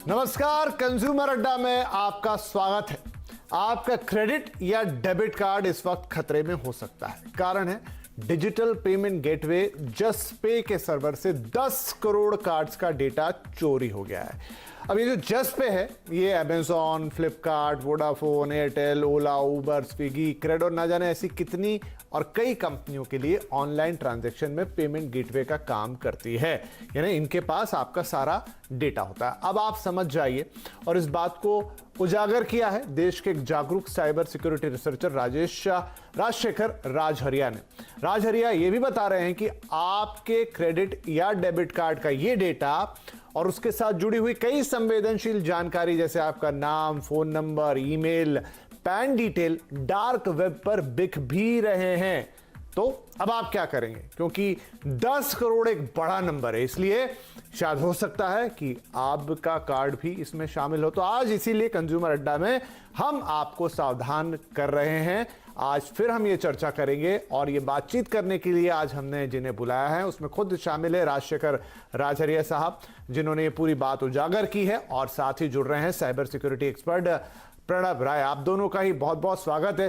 नमस्कार, कंज्यूमर अड्डा में आपका स्वागत है। आपका क्रेडिट या डेबिट कार्ड इस वक्त खतरे में हो सकता है। कारण है डिजिटल पेमेंट गेटवे जस्ट पे के सर्वर से 10 करोड़ कार्ड्स का डेटा चोरी हो गया है। अब ये जो जस्ट पे है, ये अमेजॉन, फ्लिपकार्ट, वोडाफोन, एयरटेल, ओला, उबर, स्विगी, क्रेडो, ना जाने ऐसी कितनी और कई कंपनियों के लिए ऑनलाइन ट्रांजैक्शन में पेमेंट गेटवे का काम करती है। यानी इनके पास आपका सारा डेटा होता है। अब आप समझ जाइए, और इस बात को उजागर किया है देश के एक जागरूक cyber security researcher Rajshekhar Rajahariya ने। राजहरिया ये भी बता रहे हैं कि आपके क्रेडिट या डेबिट कार्ड का ये डेटा और उसके साथ जुड़ी हुई कई संवेदनशील जानकारी, जैसे आपका नाम, phone number, email, pan detail, dark web पर बिक भी रहे हैं। तो अब आप क्या करेंगे? क्योंकि 10 करोड़ एक बड़ा नंबर है, इसलिए शायद हो सकता है कि आपका कार्ड भी इसमें शामिल हो। तो आज इसीलिए कंज्यूमर अड्डा में हम आपको सावधान कर रहे हैं। आज फिर हम ये चर्चा करेंगे, और ये बातचीत करने के लिए आज हमने जिन्हें बुलाया है उसमें खुद शामिल है राजशेखर राजहरिया साहब, जिन्होंने ये पूरी बात उजागर की है, और साथ ही जुड़ रहे हैं साइबर सिक्योरिटी एक्सपर्ट प्रणव राय। आप दोनों का ही बहुत बहुत स्वागत है।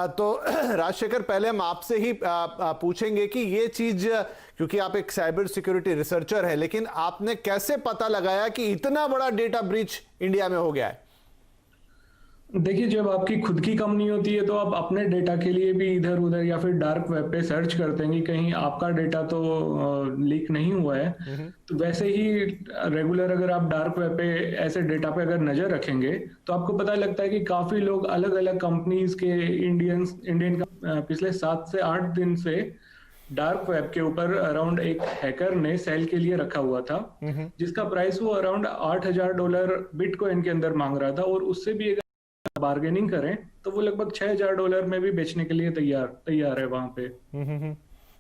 तो राजशेखर, पहले हम आपसे ही पूछेंगे कि ये चीज, क्योंकि आप एक साइबर सिक्योरिटी रिसर्चर है, लेकिन आपने कैसे पता लगाया कि इतना बड़ा डेटा ब्रीच इंडिया में हो गया है? देखिए, जब आपकी खुद की कंपनी होती है तो आप अपने डेटा के लिए भी इधर उधर या फिर डार्क वेब पे सर्च करते हैं कि कहीं आपका डेटा तो लीक नहीं हुआ है। तो वैसे ही रेगुलर अगर आप डार्क वेब पे ऐसे डेटा पे अगर नजर रखेंगे तो आपको पता लगता है कि काफी लोग अलग अलग कंपनीज के इंडियन पिछले 7 से 8 दिन से डार्क वेब के ऊपर अराउंड एक हैकर ने सेल के लिए रखा हुआ था, जिसका प्राइस वो अराउंड $8,000 बिटकॉइन के अंदर मांग रहा था, और उससे भी बार्गेनिंग करें तो वो लगभग $6,000 में भी बेचने के लिए तैयार है वहां पे।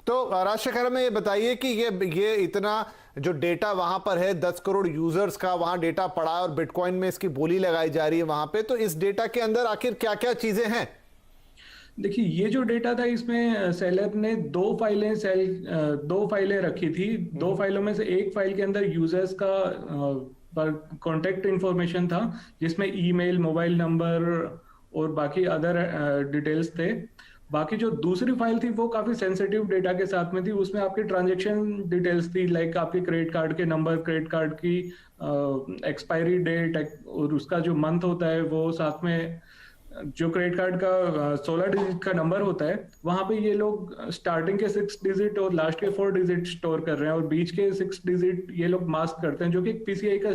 तो राजशेखर, में ये बताइए कि ये इतना जो डेटा वहां पर है, 10 करोड़ यूजर्स का वहां डेटा पड़ा है और बिटकॉइन में इसकी बोली लगाई जा रही है वहां पे, तो इस डेटा के अंदर आखिर क्या क्या चीजें हैं? देखिए, ये जो डेटा था इसमें सेलर ने दो फाइलें रखी थी। 2 फाइलों में से एक फाइल के अंदर यूजर्स का पर कॉन्टेक्ट इंफॉर्मेशन था, जिसमें ईमेल, मोबाइल नंबर और बाकी अदर डिटेल्स थे। बाकी जो दूसरी फाइल थी वो काफी सेंसिटिव डेटा के साथ में थी। उसमें आपकी ट्रांजैक्शन डिटेल्स थी, लाइक आपके क्रेडिट कार्ड के नंबर, क्रेडिट कार्ड की एक्सपायरी डेट और उसका जो मंथ होता है वो, साथ में जो क्रेडिट कार्ड का 16 डिजिट का नंबर होता है, वहां पे ये लोग स्टार्टिंग के 6 डिजिट और लास्ट के 4 डिजिट स्टोर कर रहे हैं, और बीच के 6 डिजिट ये लोग मास्क करते हैं, जो कि पीसीआई का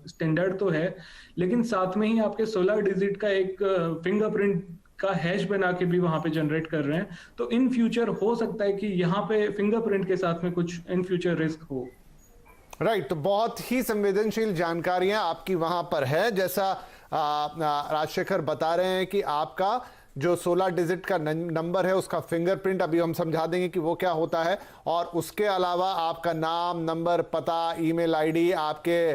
स्टैंडर्ड तो है, लेकिन साथ में ही आपके 16 डिजिट का एक फिंगरप्रिंट का हैश बना के भी वहां पे जनरेट कर रहे हैं। तो इन फ्यूचर हो सकता है कि यहाँ पे फिंगरप्रिंट के साथ में कुछ इन फ्यूचर रिस्क हो। राइट, तो बहुत ही संवेदनशील जानकारियां आपकी वहां पर है। जैसा राजशेखर बता रहे हैं कि आपका जो 16 डिजिट का नंबर है उसका फिंगरप्रिंट, अभी हम समझा देंगे कि वो क्या होता है, और उसके अलावा आपका नाम, नंबर, पता, ईमेल आईडी, आपके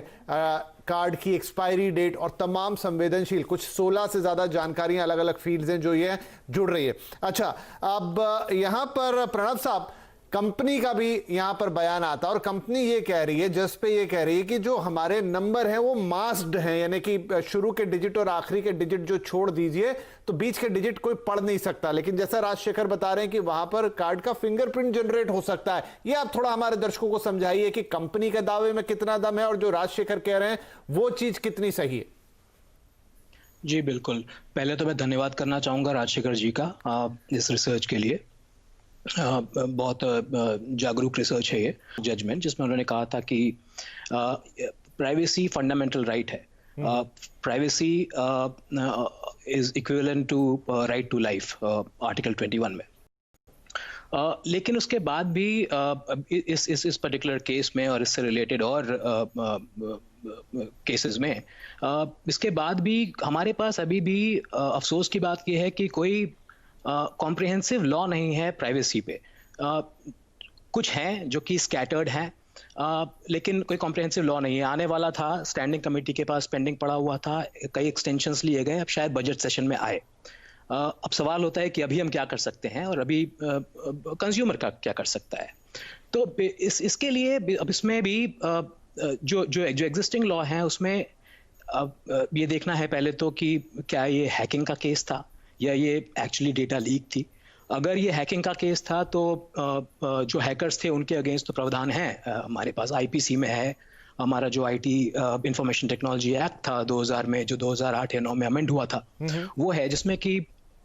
कार्ड की एक्सपायरी डेट और तमाम संवेदनशील कुछ 16 से ज्यादा जानकारियां अलग अलग फील्ड्स हैं जो ये जुड़ रही है। अच्छा, अब यहां पर प्रणव साहब, कंपनी का भी यहां पर बयान आता है, और कंपनी ये कह रही है, जस्ट पे ये कह रही है कि जो हमारे नंबर हैं वो मास्क्ड हैं, यानी कि शुरू के डिजिट और आखिरी के डिजिट जो छोड़ दीजिए तो बीच के डिजिट कोई पढ़ नहीं सकता। लेकिन जैसा राजशेखर बता रहे हैं कि वहां पर कार्ड का फिंगरप्रिंट जनरेट हो सकता है। ये आप थोड़ा हमारे दर्शकों को समझाइए कि कंपनी के दावे में कितना दम है और जो राजशेखर कह रहे हैं वो चीज कितनी सही है। जी बिल्कुल, पहले तो मैं धन्यवाद करना चाहूंगा राजशेखर जी का इस रिसर्च के लिए। बहुत जागरूक रिसर्च है ये जजमेंट, जिसमें उन्होंने कहा था कि प्राइवेसी फंडामेंटल राइट है। Privacy is equivalent to right to life, article 21 में। लेकिन उसके बाद भी इस पर्टिकुलर केस में और इससे रिलेटेड और केसेस में इसके बाद भी हमारे पास अभी भी अफसोस की बात यह है कि कोई कॉम्प्रिहेंसिव लॉ नहीं है प्राइवेसी पे। कुछ हैं जो कि स्कैटर्ड हैं, लेकिन कोई कॉम्प्रिहेंसिव लॉ नहीं है। आने वाला था, स्टैंडिंग कमेटी के पास पेंडिंग पड़ा हुआ था, कई एक्सटेंशंस लिए गए, अब शायद बजट सेशन में आए। अब सवाल होता है कि अभी हम क्या कर सकते हैं और अभी कंज्यूमर का क्या कर सकता है। तो इसके लिए अब इसमें भी जो एग्जिस्टिंग लॉ है उसमें ये देखना है पहले तो कि क्या ये हैकिंग का केस था या ये एक्चुअली डेटा लीक थी। अगर ये हैकिंग का केस था तो जो हैकर्स थे उनके अगेंस्ट तो प्रावधान है हमारे पास, आईपीसी में है। हमारा जो आईटी इंफॉर्मेशन टेक्नोलॉजी एक्ट था 2000 में, जो 2008 या 9 में अमेंड हुआ था, वो है जिसमें कि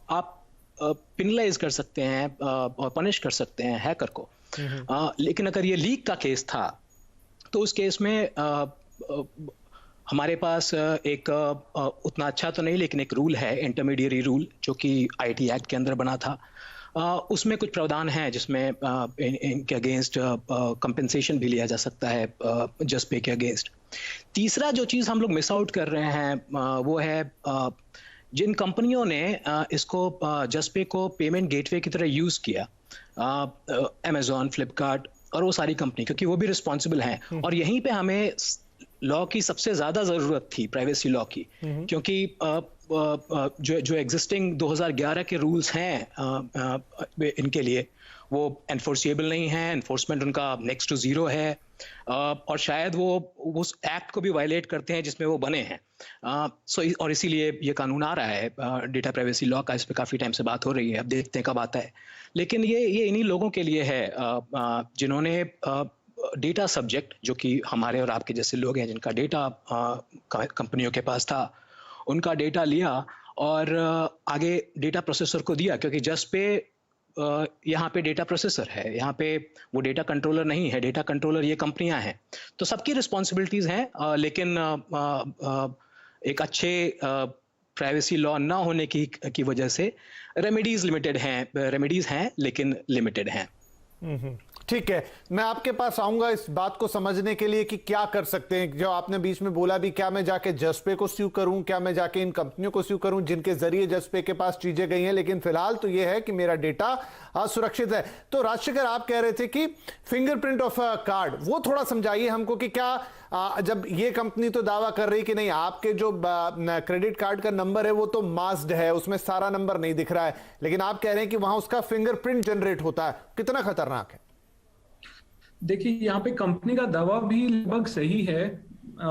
आप पिनलाइज कर सकते हैं और पनिश कर सकते हैं हैकर को। लेकिन अगर ये लीक का केस था तो उस केस में हमारे पास एक उतना अच्छा तो नहीं लेकिन एक रूल है, इंटरमीडिएरी रूल, जो कि आईटी एक्ट के अंदर बना था। उसमें कुछ प्रावधान हैं जिसमें इनके अगेंस्ट कंपेंसेशन भी लिया जा सकता है जस्ट पे के अगेंस्ट। तीसरा जो चीज़ हम लोग मिस आउट कर रहे हैं वो है जिन कंपनियों ने इसको जस्ट पे को पेमेंट गेटवे की तरह यूज़ किया, अमेजॉन, फ्लिपकार्ट और वो सारी कंपनी, क्योंकि वो भी रिस्पॉन्सिबल हैं। और यहीं पे हमें लॉ की सबसे ज़्यादा ज़रूरत थी, प्राइवेसी लॉ की, क्योंकि जो एग्जिस्टिंग 2011 के रूल्स हैं इनके लिए वो एनफोर्सिएबल नहीं है, एनफोर्समेंट उनका नेक्स्ट टू जीरो है और शायद वो उस एक्ट को भी वायलेट करते हैं जिसमें वो बने हैं। और इसीलिए ये कानून आ रहा है डेटा प्राइवेसी लॉ का, इस पे काफ़ी टाइम से बात हो रही है, अब देखते हैं कब आता है। लेकिन ये इन्हीं लोगों के लिए है जिन्होंने डेटा सब्जेक्ट, जो कि हमारे और आपके जैसे लोग हैं जिनका डेटा कंपनियों के पास था, उनका डेटा लिया और आगे डेटा प्रोसेसर को दिया, क्योंकि जस्ट पे यहाँ पे डेटा प्रोसेसर है, यहाँ पे वो डेटा कंट्रोलर नहीं है। डेटा कंट्रोलर ये कंपनियां हैं, तो सबकी रिस्पॉन्सिबिलिटीज हैं। लेकिन एक अच्छे प्राइवेसी लॉ ना होने की वजह से रेमेडीज हैं लेकिन लिमिटेड हैं। ठीक है, मैं आपके पास आऊंगा इस बात को समझने के लिए कि क्या कर सकते हैं। जो आपने बीच में बोला भी, क्या मैं जाके जस्पे को स्यू करूं, क्या मैं जाके इन कंपनियों को स्यू करूं जिनके जरिए जस्पे के पास चीजें गई हैं, लेकिन फिलहाल तो ये है कि मेरा डेटा सुरक्षित है। तो राजशेखर, आप कह रहे थे कि फिंगरप्रिंट ऑफ कार्ड, वो थोड़ा समझाइए हमको कि क्या जब ये कंपनी तो दावा कर रही कि नहीं, आपके जो क्रेडिट कार्ड का नंबर है वो तो मास्क्ड है, उसमें सारा नंबर नहीं दिख रहा है, लेकिन आप कह रहे हैं कि वहां उसका फिंगरप्रिंट जनरेट होता है, कितना खतरनाक है? देखिए, यहाँ पे कंपनी का दावा भी लगभग सही है,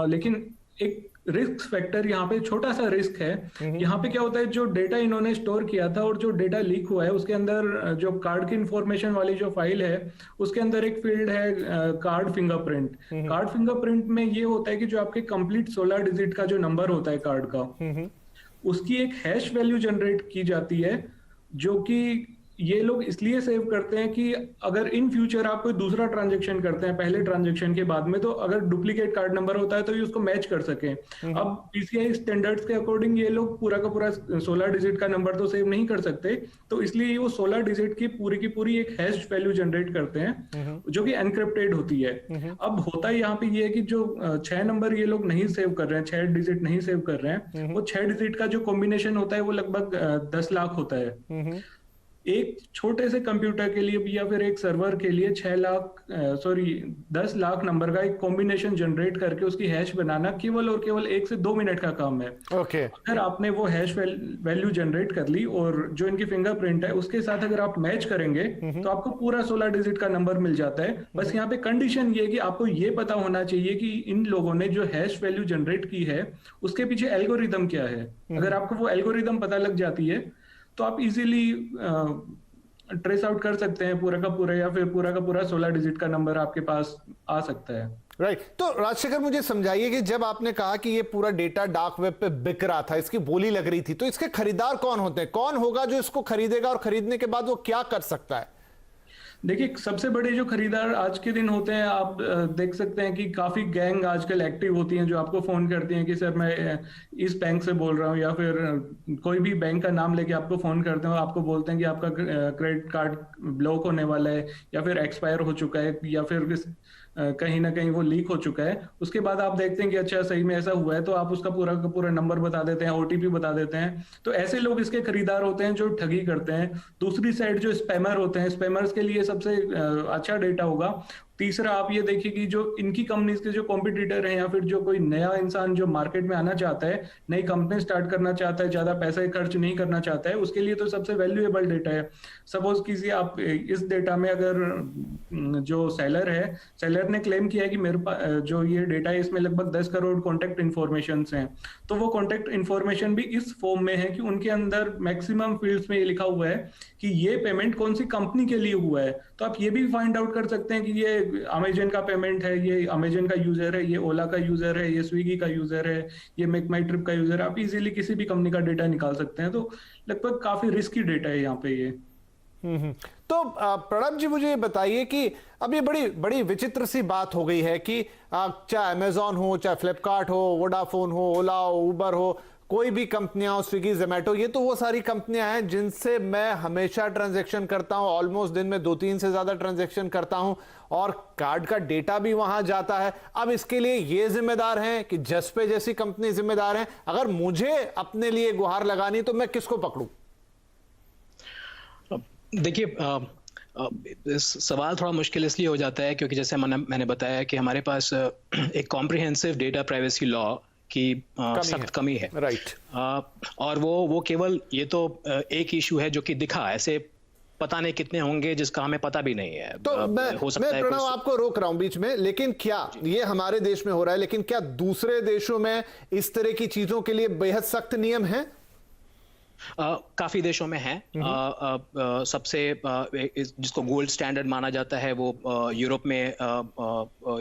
लेकिन एक रिस्क फैक्टर यहाँ पे, छोटा सा रिस्क है। यहाँ पे क्या होता है, जो डेटा इन्होंने स्टोर किया था और जो डेटा लीक हुआ है उसके अंदर जो कार्ड की इंफॉर्मेशन वाली जो फाइल है उसके अंदर एक फील्ड है कार्ड फिंगरप्रिंट। कार्ड फिंगरप्रिंट में ये होता है कि जो आपके कंप्लीट 16 डिजिट का जो नंबर होता है कार्ड का, उसकी एक हैश वैल्यू जनरेट की जाती है, जो कि ये लोग इसलिए सेव करते हैं कि अगर इन फ्यूचर आप कोई दूसरा ट्रांजैक्शन करते हैं पहले ट्रांजैक्शन के बाद में, तो अगर डुप्लीकेट कार्ड नंबर होता है तो ये उसको मैच कर सकें। अब पीसीआई स्टैंडर्ड्स के अकॉर्डिंग ये लोग पूरा का पूरा 16 डिजिट का नंबर तो सेव नहीं कर सकते, तो इसलिए वो 16 डिजिट की पूरी एक हैश वैल्यू जनरेट करते हैं जो कि एनक्रिप्टेड होती है। अब होता है यहाँ पे ये है कि जो 6 नंबर ये लोग नहीं सेव कर रहे हैं, 6 डिजिट नहीं सेव कर रहे हैं, वो 6 डिजिट का जो कॉम्बिनेशन होता है वो लगभग 10 लाख होता है। एक छोटे से कंप्यूटर के लिए या फिर एक सर्वर के लिए 10 लाख नंबर का एक कॉम्बिनेशन जनरेट करके उसकी हैश बनाना केवल और केवल 1 से 2 मिनट का काम है। अगर आपने वो हैश वैल्यू जनरेट कर ली और जो इनकी फिंगरप्रिंट है उसके साथ अगर आप मैच करेंगे तो आपको पूरा 16 डिजिट का नंबर मिल जाता है। बस यहाँ पे कंडीशन ये कि आपको ये पता होना चाहिए कि इन लोगों ने जो हैश वैल्यू जनरेट की है उसके पीछे एल्गोरिदम क्या है। अगर आपको वो एल्गोरिदम पता लग जाती है तो आप इजीली ट्रेस आउट कर सकते हैं पूरा का पूरा, या फिर पूरा का पूरा 16 डिजिट का नंबर आपके पास आ सकता है। राइट। तो राजशेखर, मुझे समझाइए कि जब आपने कहा कि ये पूरा डेटा डार्क वेब पे बिक रहा था, इसकी बोली लग रही थी, तो इसके खरीदार कौन होते हैं? कौन होगा जो इसको खरीदेगा और खरीदने के बाद वो क्या कर सकता है? देखिए, सबसे बड़े जो खरीदार आज के दिन होते हैं, आप देख सकते हैं कि काफी गैंग आजकल एक्टिव होती हैं जो आपको फोन करती हैं कि सर मैं इस बैंक से बोल रहा हूँ, या फिर कोई भी बैंक का नाम लेके आपको फोन करते हैं, आपको बोलते हैं कि आपका क्रेडिट कार्ड ब्लॉक होने वाला है या फिर एक्सपायर हो चुका है, या फिर कहीं ना कहीं वो लीक हो चुका है। उसके बाद आप देखते हैं कि अच्छा सही में ऐसा हुआ है, तो आप उसका पूरा का पूरा नंबर बता देते हैं, ओटीपी बता देते हैं। तो ऐसे लोग इसके खरीदार होते हैं जो ठगी करते हैं। दूसरी साइड जो स्पैमर होते हैं, स्पैमर्स के लिए सबसे अच्छा डेटा होगा। तीसरा आप ये देखिए कि जो इनकी कंपनीज के जो कॉम्पिटिटर हैं या फिर जो कोई नया इंसान जो मार्केट में आना चाहता है, नई कंपनी स्टार्ट करना चाहता है, ज्यादा पैसे खर्च नहीं करना चाहता है, उसके लिए तो सबसे वैल्यूएबल डेटा है। सपोज कीजिए आप इस डेटा में अगर जो सेलर है, सेलर ने क्लेम किया है कि मेरे पास जो ये डेटा है इसमें लगभग 10 करोड़ कॉन्टेक्ट इन्फॉर्मेशन हैं, तो वो कॉन्टेक्ट इन्फॉर्मेशन भी इस फॉर्म में है कि उनके अंदर मैक्सिमम फील्ड्स में ये लिखा हुआ है कि ये पेमेंट कौन सी कंपनी के लिए हुआ है। तो आप ये भी फाइंड आउट कर सकते हैं कि ये अमेजन का पेमेंट है, ये अमेजन का यूजर है, ये ओला का यूजर है, ये स्विगी का यूजर है, ये मेक माई ट्रिप का यूजर है। आप इजीली किसी भी कंपनी का डेटा निकाल सकते हैं। तो लगभग काफी रिस्की डेटा है यहाँ पे ये। तो प्रणब जी मुझे ये बताइए कि अब ये बड़ी बड़ी विचित्र सी बात हो गई है कि चाहे अमेजॉन हो, चाहे फ्लिपकार्ट हो, वोडाफोन हो, ओला हो, उबर हो, कोई भी कंपनियां हो, स्विगी, जोमेटो, ये तो वो सारी कंपनियां हैं जिनसे मैं हमेशा ट्रांजैक्शन करता हूं, ऑलमोस्ट दिन में 2-3 से ज्यादा ट्रांजैक्शन करता हूं और कार्ड का डेटा भी वहां जाता है। अब इसके लिए ये जिम्मेदार हैं कि जसपे जैसी कंपनी जिम्मेदार हैं? अगर मुझे अपने लिए गुहार लगानी तो मैं किसको पकड़ूं? देखिए, सवाल थोड़ा मुश्किल इसलिए हो जाता है क्योंकि जैसे मैंने बताया कि हमारे पास एक कॉम्प्रिहेंसिव डेटा प्राइवेसी लॉ की सख्त कमी है। राइट। और वो केवल ये तो एक इशू है जो कि दिखा, ऐसे पता नहीं कितने होंगे जिसका हमें पता भी नहीं है। तो मैं प्रणव आपको रोक रहा हूं बीच में, लेकिन क्या ये हमारे देश में हो रहा है, लेकिन क्या दूसरे देशों में इस तरह की चीजों के लिए बेहद सख्त नियम है? काफी देशों में है। सबसे जिसको गोल्ड स्टैंडर्ड माना जाता है वो यूरोप में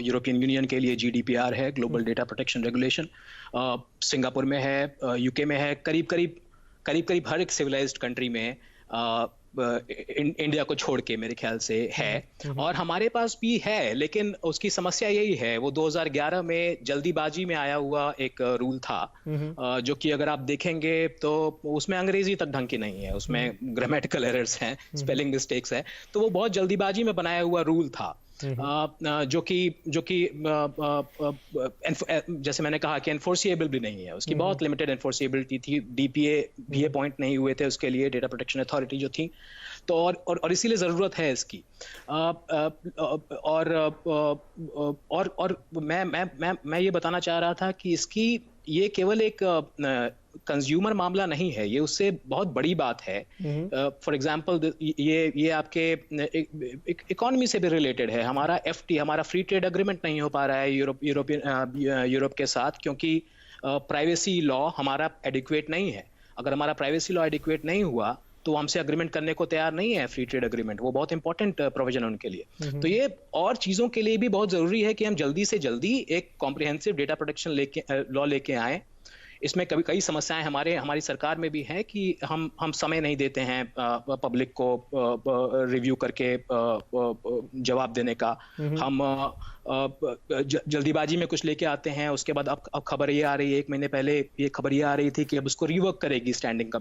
यूरोपियन यूनियन के लिए जीडीपीआर है, global data protection regulation. Singapore में है, यूके में है, करीब करीब हर एक सिविलाइज्ड कंट्री में इंडिया को छोड़ के मेरे ख्याल से है। और हमारे पास भी है, लेकिन उसकी समस्या यही है, वो 2011 में जल्दीबाजी में आया हुआ एक रूल था, जो कि अगर आप देखेंगे तो उसमें अंग्रेजी तक ढंग की नहीं है, उसमें ग्रामेटिकल एरर्स हैं, स्पेलिंग मिस्टेक्स है। तो वो बहुत जल्दीबाजी में बनाया हुआ रूल था, जो कि जैसे मैंने कहा कि एनफोर्सिएबल भी नहीं है, उसकी बहुत लिमिटेड एनफोर्सिएबिलिटी थी। डीपीए भी अपॉइंट नहीं हुए थे उसके लिए, डेटा प्रोटेक्शन अथॉरिटी जो थी। तो और इसीलिए जरूरत है इसकी। और मैं ये बताना चाह रहा था कि इसकी ये केवल एक कंज्यूमर मामला नहीं है, ये उससे बहुत बड़ी बात है। फॉर एग्जांपल ये आपके इकोनॉमी से भी रिलेटेड है। हमारा एफटी, हमारा फ्री ट्रेड एग्रीमेंट नहीं हो पा रहा है यूरोप के साथ, क्योंकि प्राइवेसी लॉ हमारा एडिक्वेट नहीं है। अगर हमारा प्राइवेसी लॉ एडिक्वेट नहीं हुआ तो हमसे अग्रीमेंट करने को तैयार नहीं है फ्री ट्रेड एग्रीमेंट, वो बहुत इंपॉर्टेंट प्रोविजन है उनके लिए। तो ये और चीजों के लिए भी बहुत जरूरी है कि हम जल्दी से जल्दी एक कॉम्प्रिहेंसिव डेटा प्रोटेक्शन लॉ लेके आए। इसमें कई समस्याएं हमारी सरकार में भी है कि हम समय नहीं देते हैं पब्लिक को रिव्यू करके जवाब देने का। हम जल्दीबाजी में कुछ लेके आते हैं, उसके बाद अब खबर ये आ रही है, 1 महीने पहले ये खबर ये आ रही थी कि अब उसको रिवर्क करेगी स्टैंडिंग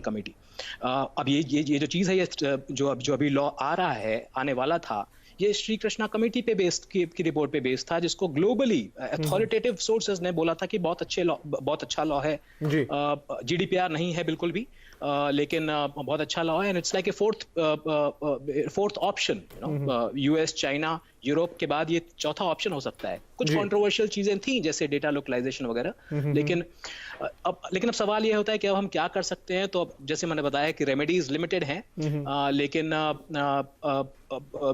कमेटी। अब ये जो चीज़ है, ये जो अभी लॉ आ रहा है, आने वाला था, ये श्री कृष्णा कमेटी पे बेस्ड की रिपोर्ट पे बेस्ड था, जिसको ग्लोबली अथॉरिटेटिव सोर्सेज ने बोला था कि बहुत अच्छा लॉ है। जीडीपीआर नहीं है बिल्कुल भी, लेकिन बहुत अच्छा लॉ है। And it's like a fourth option, US, China, Europe के बाद ये चौथा ऑप्शन हो सकता है। कुछ कंट्रोवर्शियल चीजें थी जैसे डेटा लोकलाइजेशन वगैरह, लेकिन अब सवाल ये होता है कि अब हम क्या कर सकते हैं। तो जैसे मैंने बताया कि रेमेडीज लिमिटेड हैं, लेकिन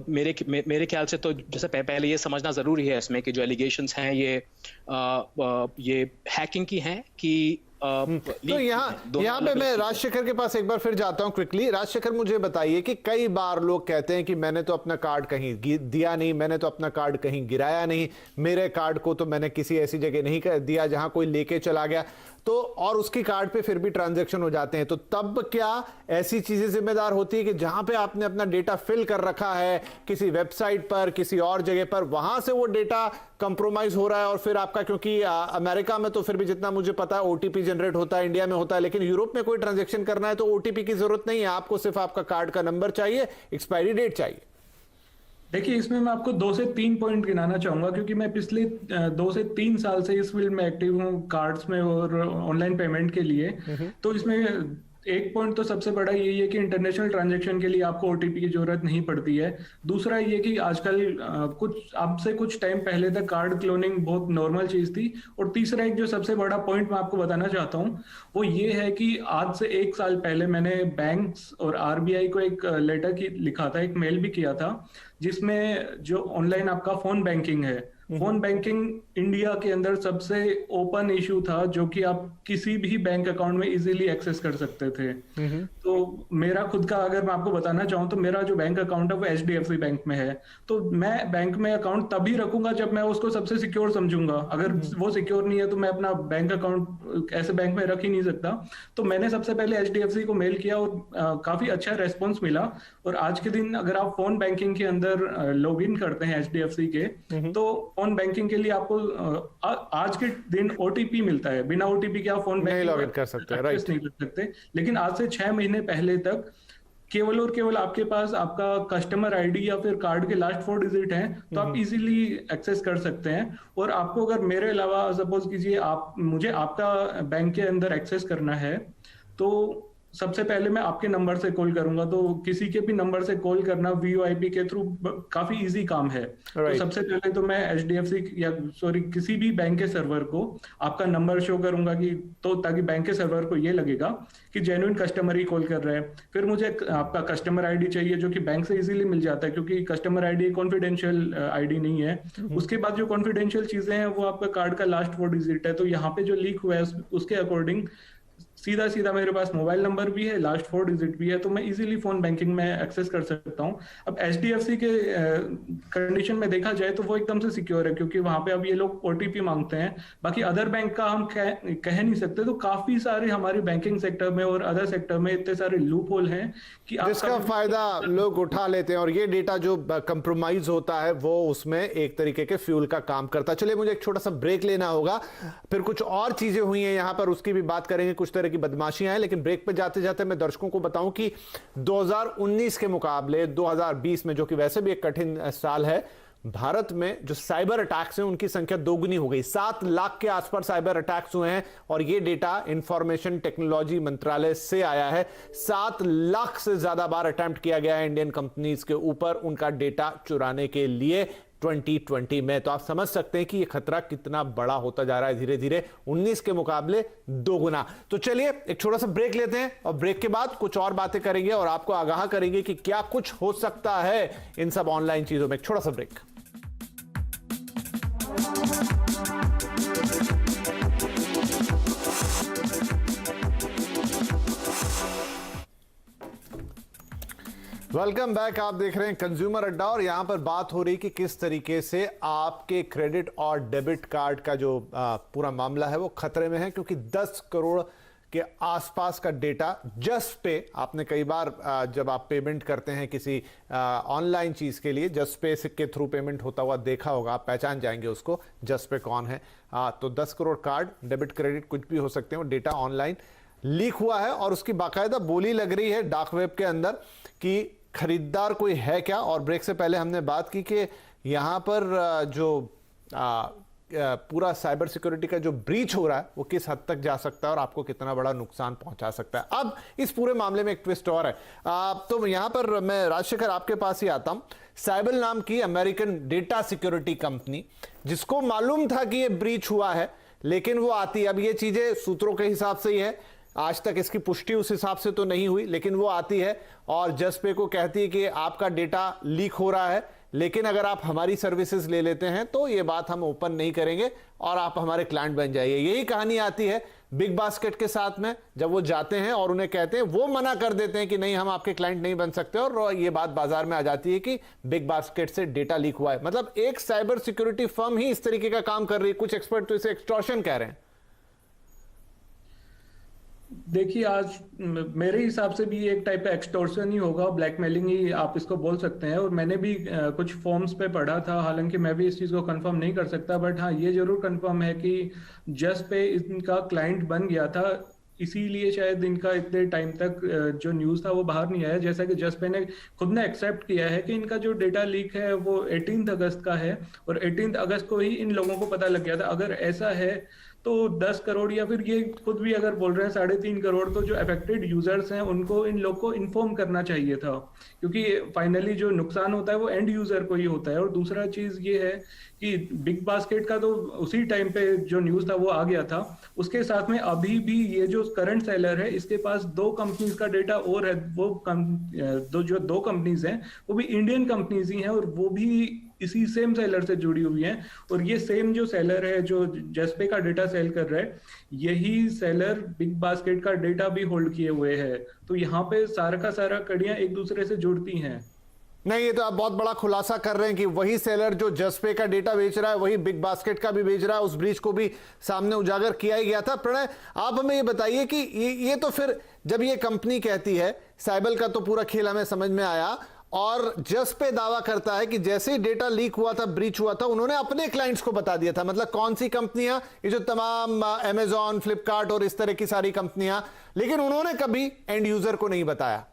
मेरे ख्याल से तो जैसे पहले ये समझना जरूरी है इसमें कि जो एलिगेशंस हैं ये हैकिंग की हैं कि तो यहाँ पे मैं राजशेखर के पास एक बार फिर जाता हूं क्विकली। राजशेखर, मुझे बताइए कि कई बार लोग कहते हैं कि मैंने तो अपना कार्ड कहीं दिया नहीं, मैंने तो अपना कार्ड कहीं गिराया नहीं, मेरे कार्ड को तो मैंने किसी ऐसी जगह नहीं दिया जहां कोई लेके चला गया, तो और उसकी कार्ड पे फिर भी ट्रांजैक्शन हो जाते हैं। तो तब क्या ऐसी चीजें जिम्मेदार होती है कि जहां पे आपने अपना डेटा फिल कर रखा है किसी वेबसाइट पर, किसी और जगह पर, वहां से वो डेटा कंप्रोमाइज हो रहा है और फिर आपका, क्योंकि अमेरिका में तो फिर भी जितना मुझे पता है ओटीपी जनरेट होता है, इंडिया में होता है, लेकिन यूरोप में कोई ट्रांजैक्शन करना है तो ओटीपी की जरूरत नहीं है, आपको सिर्फ आपका कार्ड का नंबर चाहिए, एक्सपायरी डेट चाहिए। देखिए, इसमें मैं आपको 2 से 3 पॉइंट गिनाना चाहूँगा, क्योंकि मैं पिछले 2 से 3 साल से इस फील्ड में एक्टिव हूँ, कार्ड्स में और ऑनलाइन पेमेंट के लिए। तो इसमें एक पॉइंट तो सबसे बड़ा यही है कि इंटरनेशनल ट्रांजैक्शन के लिए आपको ओटीपी की ज़रूरत नहीं पड़ती है। दूसरा ये कि आजकल कुछ टाइम पहले तक कार्ड क्लोनिंग बहुत नॉर्मल चीज़ थी। और तीसरा एक जो सबसे बड़ा पॉइंट मैं आपको बताना चाहता हूँ, वो ये है कि आज से 1 साल पहले मैंने बैंक्स और आरबीआई को एक लेटर लिखा था, एक मेल भी किया था, जिसमें जो ऑनलाइन आपका फोन बैंकिंग है, फोन बैंकिंग इंडिया के अंदर सबसे ओपन इशू था, जो कि आप किसी भी बैंक अकाउंट में इजीली एक्सेस कर सकते थे। तो मेरा खुद का अगर मैं आपको बताना चाहूँ, तो मेरा जो बैंक अकाउंट है वो एचडीएफसी बैंक में है। तो मैं बैंक में अकाउंट तभी रखूंगा जब मैं उसको सबसे सिक्योर समझूंगा। अगर वो सिक्योर नहीं है तो मैं अपना बैंक अकाउंट ऐसे बैंक में रख ही नहीं सकता। तो मैंने सबसे पहले एचडीएफसी को मेल किया और काफी अच्छा रेस्पॉन्स मिला। और आज के दिन अगर आप फोन बैंकिंग के अंदर लॉग इन करते हैं एचडीएफसी के, तो फोन बैंकिंग के लिए आपको आज के दिन ओटीपी मिलता है। बिना ओटीपी के आप फोन बैंकिंग लॉग इन कर सकते, राइट, नहीं कर सकते। लेकिन आज से 6 महीने पहले तक केवल और केवल आपके पास आपका कस्टमर आईडी या फिर कार्ड के लास्ट 4 डिजिट हैं, तो आप इजीली एक्सेस कर सकते हैं। और आपको अगर मेरे अलावा सपोज कीजिए मुझे आपका बैंक के अंदर एक्सेस करना है, तो सबसे पहले मैं आपके नंबर से कॉल करूंगा। तो किसी के भी नंबर से कॉल करना वीओआईपी के थ्रू काफी इजी काम है। तो सबसे पहले तो मैं एचडीएफसी या किसी भी बैंक के सर्वर को आपका नंबर शो करूंगा, कि तो ताकि बैंक के सर्वर को ये लगेगा कि जेन्युइन कस्टमर ही कॉल कर रहे हैं। फिर मुझे आपका कस्टमर आईडी चाहिए, जो कि बैंक से इजीली मिल जाता है, क्योंकि कस्टमर आईडी कॉन्फिडेंशियल आईडी नहीं है। उसके बाद जो कॉन्फिडेंशियल चीजें हैं वो आपका कार्ड का लास्ट 4 डिजिट है। तो यहाँ पे जो लीक हुआ है उसके अकॉर्डिंग सीधा सीधा मेरे पास मोबाइल नंबर भी है, लास्ट 4 डिजिट भी है, तो मैं इजीली फोन बैंकिंग में एक्सेस कर सकता हूं। अब एचडीएफसी के कंडीशन में देखा जाए तो वो एकदम से सिक्योर है, क्योंकि वहां पे अब ये लोग ओटीपी मांगते हैं। बाकी अदर बैंक का हम कह नहीं सकते। तो काफी सारे हमारे बैंकिंग सेक्टर में और अदर सेक्टर में इतने सारे लूप होल हैं कि जिसका फायदा लोग उठा लेते हैं, और ये डेटा जो कंप्रोमाइज होता है वो उसमें एक तरीके के फ्यूल का काम करता है। चलिए, मुझे एक छोटा सा ब्रेक लेना होगा, फिर कुछ और चीजें हुई हैं यहां पर उसकी भी बात करेंगे, कुछ तरह की बदमाशियां हैं। लेकिन ब्रेक पे जाते जाते मैं दर्शकों को बताऊं कि 2019 के मुकाबले 2020 में, जो कि वैसे भी एक कठिन साल है, भारत में जो साइबर अटैक्स हैं उनकी संख्या दोगुनी हो गई। 7 लाख के आसपास साइबर अटैक्स हुए हैं, और यह डेटा इंफॉर्मेशन टेक्नोलॉजी मंत्रालय से आया है। 7 लाख से ज्यादा बार अटेम्प्ट किया गया है इंडियन कंपनीज के ऊपर उनका डेटा चुराने के लिए 2020 में। तो आप समझ सकते हैं कि यह खतरा कितना बड़ा होता जा रहा है धीरे धीरे, 19 के मुकाबले 2 गुना। तो चलिए एक छोटा सा ब्रेक लेते हैं, और ब्रेक के बाद कुछ और बातें करेंगे और आपको आगाह करेंगे कि क्या कुछ हो सकता है इन सब ऑनलाइन चीजों में। एक छोटा सा ब्रेक। Welcome back. आप देख रहे हैं कंज्यूमर अड्डा, और यहां पर बात हो रही कि किस तरीके से आपके क्रेडिट और डेबिट कार्ड का जो पूरा मामला है वो खतरे में है, क्योंकि 10 करोड़ के आसपास का डेटा जस्ट पे, आपने कई बार जब आप पेमेंट करते हैं किसी ऑनलाइन चीज के लिए, जस्ट पे के थ्रू पेमेंट होता हुआ देखा होगा, आप पहचान जाएंगे उसको, जस्ट पे कौन है। तो 10 करोड़ कार्ड, डेबिट, क्रेडिट कुछ भी हो सकते हैं, वो डेटा ऑनलाइन लीक हुआ है। और उसकी बाकायदा बोली लग रही है डार्क वेब के अंदर कि खरीदार कोई है क्या। और ब्रेक से पहले हमने बात की कि यहां पर जो पूरा साइबर सिक्योरिटी का जो ब्रीच हो रहा है वो किस हद तक जा सकता है और आपको कितना बड़ा नुकसान पहुंचा सकता है। अब इस पूरे मामले में एक ट्विस्ट और है। तो यहां पर मैं राजशेखर आपके पास ही आता हूं। साइबल नाम की अमेरिकन डेटा सिक्योरिटी कंपनी, जिसको मालूम था कि ये ब्रीच हुआ है, लेकिन वो आती है, अब ये चीजें सूत्रों के हिसाब से ही है, आज तक इसकी पुष्टि उस हिसाब से तो नहीं हुई, लेकिन वो आती है और जसपे को कहती है कि आपका डेटा लीक हो रहा है, लेकिन अगर आप हमारी सर्विसेज ले लेते हैं तो ये बात हम ओपन नहीं करेंगे और आप हमारे क्लाइंट बन जाइए। यही कहानी आती है बिग बास्केट के साथ में, जब वो जाते हैं और उन्हें कहते हैं, वो मना कर देते हैं कि नहीं, हम आपके क्लाइंट नहीं बन सकते, और ये बात बाजार में आ जाती है कि बिग बास्केट से डेटा लीक हुआ है। मतलब एक साइबर सिक्योरिटी फर्म ही इस तरीके का काम कर रही है। कुछ एक्सपर्ट तो इसे एक्सटॉर्शन कह रहे हैं। देखिए, आज मेरे हिसाब से भी एक टाइप का एक्सटॉर्शन ही होगा, ब्लैकमेलिंग ही आप इसको बोल सकते हैं। और मैंने भी कुछ फॉर्म्स पे पढ़ा था, हालांकि मैं भी इस चीज़ को कंफर्म नहीं कर सकता, बट हाँ, ये जरूर कंफर्म है कि जस्ट पे इनका क्लाइंट बन गया था इसीलिए शायद इनका इतने टाइम तक जो न्यूज़ था वो बाहर नहीं आया। जैसा कि जसपे ने खुद ने एक्सेप्ट किया है कि इनका जो डेटा लीक है वो 18 अगस्त का है और 18 अगस्त को ही इन लोगों को पता लग गया था। अगर ऐसा है तो 10 करोड़ या फिर ये खुद भी अगर बोल रहे हैं 3.5 करोड़, तो जो अफेक्टेड यूजर्स हैं उनको इन लोग को इन्फॉर्म करना चाहिए था, क्योंकि फाइनली जो नुकसान होता है वो एंड यूजर को ही होता है। और दूसरा चीज ये है कि बिग बास्केट का तो उसी टाइम पे जो न्यूज था वो आ गया था। उसके साथ में अभी भी ये जो करंट सेलर है इसके पास 2 कंपनीज का डेटा और है। वो दो कंपनीज हैं वो भी इंडियन कंपनीज ही हैं और वो भी इसी सेम सेलर से जुड़ी हुई हैं। और ये सेम जो सेलर है जो जसपे का डेटा सेल कर रहा है, यही सेलर बिग बास्केट का डेटा भी होल्ड किए हुए है। तो यहाँ पे सारा का सारा कड़ियां एक दूसरे से जुड़ती हैं। नहीं, ये तो आप बहुत बड़ा खुलासा कर रहे हैं कि वही सेलर जो जसपे का डेटा बेच रहा है वही बिग बास्केट का भी बेच रहा है। उस ब्रीच को भी सामने उजागर किया ही गया था। प्रणय, आप हमें ये बताइए कि ये तो फिर जब ये कंपनी कहती है, साइबल का तो पूरा खेल हमें समझ में आया, और जसपे दावा करता है कि जैसे ही डेटा लीक हुआ था, ब्रीच हुआ था, उन्होंने अपने क्लाइंट्स को बता दिया था। मतलब कौन सी कंपनियां, ये जो तमाम अमेजॉन, फ्लिपकार्ट और इस तरह की सारी कंपनियां, लेकिन उन्होंने कभी एंड यूजर को नहीं बताया।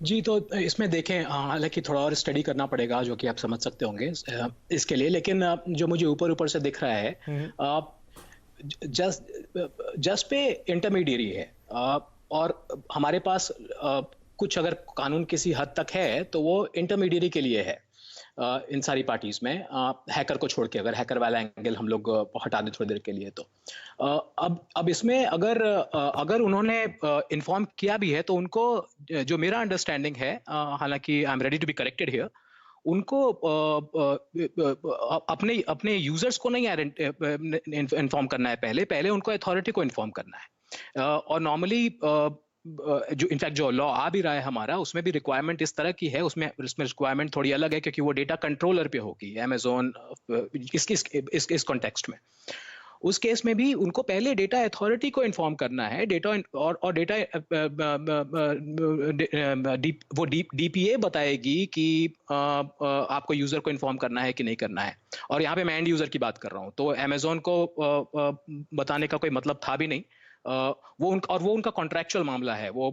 जी, तो इसमें देखें, हालांकि थोड़ा और स्टडी करना पड़ेगा जो कि आप समझ सकते होंगे इसके लिए, लेकिन जो मुझे ऊपर ऊपर से दिख रहा है, जसपे इंटरमीडियरी है, और हमारे पास कुछ अगर कानून किसी हद तक है तो वो इंटरमीडियरी के लिए है इन सारी पार्टीज में, हैकर को छोड़ के, अगर हैकर वाला एंगल हम लोग हटा दें थोड़ी देर के लिए। तो अब इसमें अगर उन्होंने इन्फॉर्म किया भी है तो उनको, जो मेरा अंडरस्टैंडिंग है, हालांकि I am ready to be corrected here, उनको अपने यूजर्स को नहीं इन्फॉर्म करना है, पहले उनको अथॉरिटी को इन्फॉर्म करना है। और नॉर्मली जो इनफैक्ट जो लॉ आ भी रहा है हमारा, उसमें भी रिक्वायरमेंट इस तरह की है, उसमें रिक्वायरमेंट थोड़ी अलग है, क्योंकि वो डेटा कंट्रोलर पे होगी, अमेजोन इस कॉन्टेक्स्ट में। उस केस में भी उनको पहले डेटा अथॉरिटी को इन्फॉर्म करना है, डेटा और डेटा वो डीपीए बताएगी कि आपको यूजर को इन्फॉर्म करना है कि नहीं करना है। और यहाँ पे मैं एंड यूजर की बात कर रहा हूँ, तो अमेजोन को बताने का कोई मतलब था भी नहीं। वो उनका कॉन्ट्रैक्चुअल मामला है, वो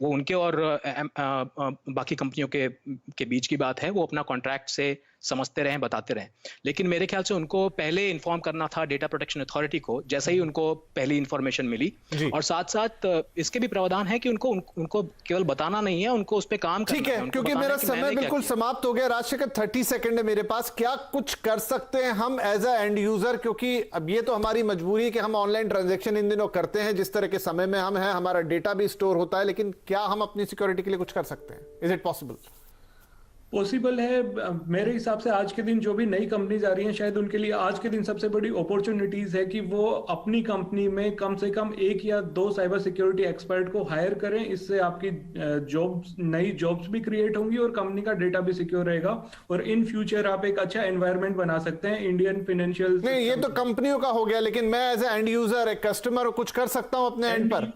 उनके और बाकी कंपनियों के बीच की बात है। वो अपना कॉन्ट्रैक्ट से समझते रहें, बताते रहें। लेकिन मेरे ख्याल से उनको पहले इन्फॉर्म करना था डेटा प्रोटेक्शन अथॉरिटी को, जैसे ही उनको पहली इन्फॉर्मेशन मिली। और साथ साथ इसके भी प्रावधान है कि उनको केवल बताना नहीं है, उनको उस पर काम करना है। ठीक है, क्योंकि मेरा समय बिल्कुल समाप्त हो गया। राजशेखर, 30 सेकंड है मेरे पास। क्या कुछ कर सकते हैं हम एज अ एंड यूजर, क्योंकि अब ये तो हमारी मजबूरी है कि हम ऑनलाइन ट्रांजेक्शन इन दिनों करते हैं, जिस तरह के समय में हम हैं, हमारा डेटा भी स्टोर होता है, लेकिन क्या हम अपनी सिक्योरिटी के लिए कुछ कर सकते हैं? Is it possible? पॉसिबल है। मेरे हिसाब से आज के दिन जो भी नई कंपनीज आ रही हैं, शायद उनके लिए आज के दिन सबसे बड़ी अपॉर्चुनिटीज है कि वो अपनी कंपनी में कम से कम 1 या 2 साइबर सिक्योरिटी एक्सपर्ट को हायर करें। इससे आपकी नई जॉब्स भी क्रिएट होंगी और कंपनी का डेटा भी सिक्योर रहेगा, और इन फ्यूचर आप एक अच्छा एनवायरनमेंट बना सकते हैं इंडियन फाइनेंशियल। नहीं, ये तो कंपनियों का हो गया, लेकिन मैं एज ए एंड यूजर, एक कस्टमर, कुछ कर सकता हूं अपने एंड पर?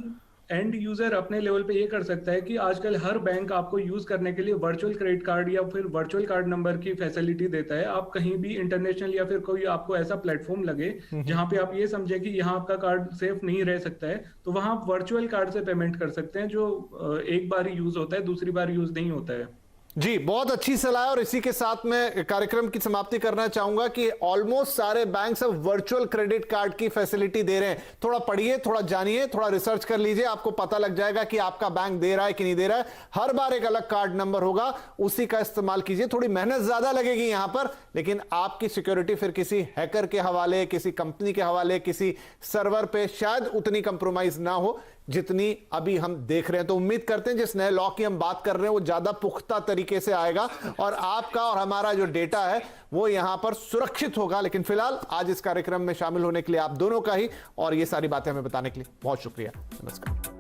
एंड यूजर अपने लेवल पे ये कर सकता है कि आजकल हर बैंक आपको यूज करने के लिए वर्चुअल क्रेडिट कार्ड या फिर वर्चुअल कार्ड नंबर की फैसिलिटी देता है। आप कहीं भी इंटरनेशनल या फिर कोई आपको ऐसा प्लेटफॉर्म लगे जहां पे आप ये समझे कि यहाँ आपका कार्ड सेफ नहीं रह सकता है, तो वहां आप वर्चुअल कार्ड से पेमेंट कर सकते हैं, जो एक बार ही यूज होता है, दूसरी बार यूज नहीं होता है। जी, बहुत अच्छी सलाह। और इसी के साथ मैं कार्यक्रम की समाप्ति करना चाहूंगा कि ऑलमोस्ट सारे बैंक्स अब वर्चुअल क्रेडिट कार्ड की फैसिलिटी दे रहे हैं। थोड़ा पढ़िए, थोड़ा जानिए, थोड़ा रिसर्च कर लीजिए, आपको पता लग जाएगा कि आपका बैंक दे रहा है कि नहीं दे रहा है। हर बार एक अलग कार्ड नंबर होगा, उसी का इस्तेमाल कीजिए। थोड़ी मेहनत ज्यादा लगेगी यहां पर, लेकिन आपकी सिक्योरिटी फिर किसी हैकर के हवाले, किसी कंपनी के हवाले, किसी सर्वर पे शायद उतनी कंप्रोमाइज ना हो जितनी अभी हम देख रहे हैं। तो उम्मीद करते हैं जिस नए लॉ की हम बात कर रहे हैं वो ज्यादा पुख्ता तरीके से आएगा और आपका और हमारा जो डेटा है वो यहां पर सुरक्षित होगा। लेकिन फिलहाल आज इस कार्यक्रम में शामिल होने के लिए आप दोनों का ही और ये सारी बातें हमें बताने के लिए बहुत शुक्रिया। नमस्कार।